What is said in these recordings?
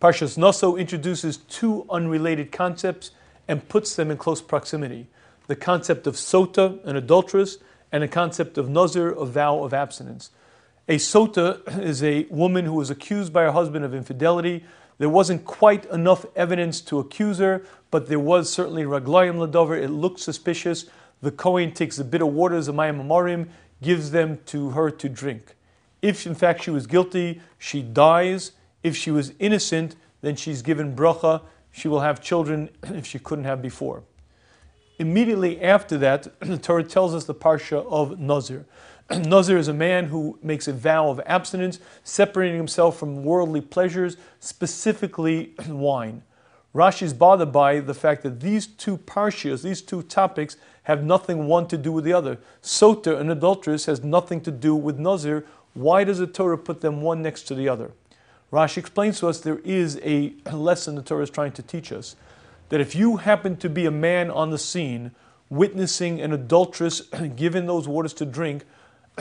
Parshas Naso introduces two unrelated concepts and puts them in close proximity. The concept of sota, an adulteress, and the concept of nazir, a vow of abstinence. A sota is a woman who was accused by her husband of infidelity. There wasn't quite enough evidence to accuse her, but there was certainly raglayim ladover. It looked suspicious. The Kohen takes the bitter waters of mayim amorim, gives them to her to drink. If in fact she was guilty, she dies. If she was innocent, then she's given bracha. She will have children if she couldn't have before. Immediately after that, the Torah tells us the parsha of Nazir. Nazir is a man who makes a vow of abstinence, separating himself from worldly pleasures, specifically wine. Rashi is bothered by the fact that these two parshas, these two topics, have nothing one to do with the other. Sota, an adulteress, has nothing to do with Nazir. Why does the Torah put them one next to the other? Rashi explains to us there is a lesson the Torah is trying to teach us. That if you happen to be a man on the scene, witnessing an adulteress given those waters to drink,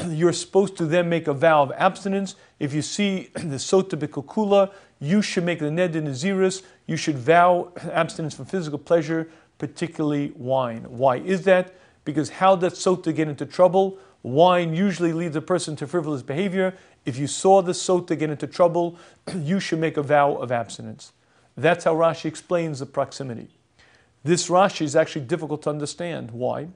you're supposed to then make a vow of abstinence. If you see the sota b'kukula, you should make the neder naziris. You should vow abstinence from physical pleasure, particularly wine. Why is that? Because how does sota get into trouble? Wine usually leads a person to frivolous behavior. If you saw the sota get into trouble, you should make a vow of abstinence. That's how Rashi explains the proximity. This Rashi is actually difficult to understand. Why?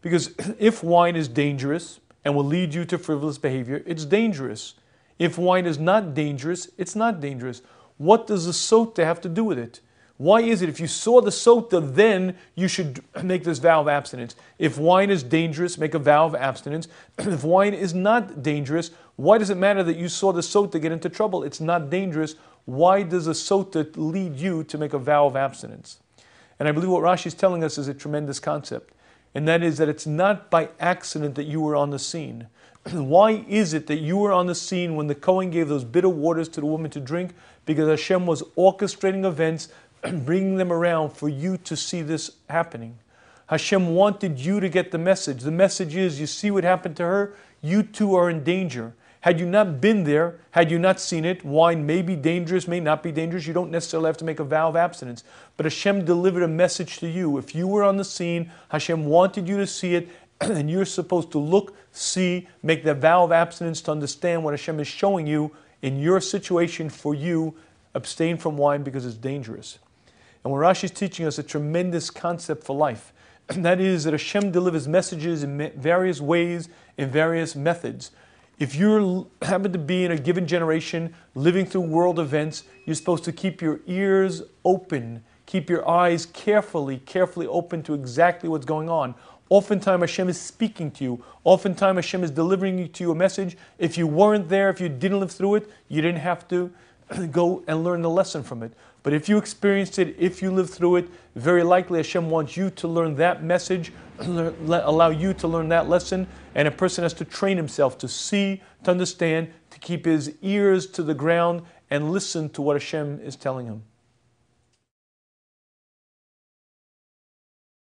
Because if wine is dangerous and will lead you to frivolous behavior, it's dangerous. If wine is not dangerous, it's not dangerous. What does the sota have to do with it? Why is it if you saw the sota, then you should make this vow of abstinence? If wine is dangerous, make a vow of abstinence. If wine is not dangerous, why does it matter that you saw the sota get into trouble? It's not dangerous. Why does the sota lead you to make a vow of abstinence? And I believe what Rashi is telling us is a tremendous concept. And that is that it's not by accident that you were on the scene. Why is it that you were on the scene when the Kohen gave those bitter waters to the woman to drink? Because Hashem was orchestrating events, bringing them around for you to see this happening. Hashem wanted you to get the message. The message is, you see what happened to her? You too are in danger. Had you not been there, had you not seen it, wine may be dangerous, may not be dangerous. You don't necessarily have to make a vow of abstinence. But Hashem delivered a message to you. If you were on the scene, Hashem wanted you to see it, and you're supposed to look, see, make the vow of abstinence to understand what Hashem is showing you in your situation for you. Abstain from wine because it's dangerous. And what Rashi is teaching us a tremendous concept for life. And that is that Hashem delivers messages in various ways, in various methods. If you happen to be in a given generation, living through world events, you're supposed to keep your ears open, keep your eyes carefully open to exactly what's going on. Oftentimes Hashem is speaking to you. Oftentimes Hashem is delivering to you a message. If you weren't there, if you didn't live through it, you didn't have to go and learn the lesson from it. But if you experienced it, if you lived through it, very likely Hashem wants you to learn that message, allow you to learn that lesson, and a person has to train himself to see, to understand, to keep his ears to the ground and listen to what Hashem is telling him.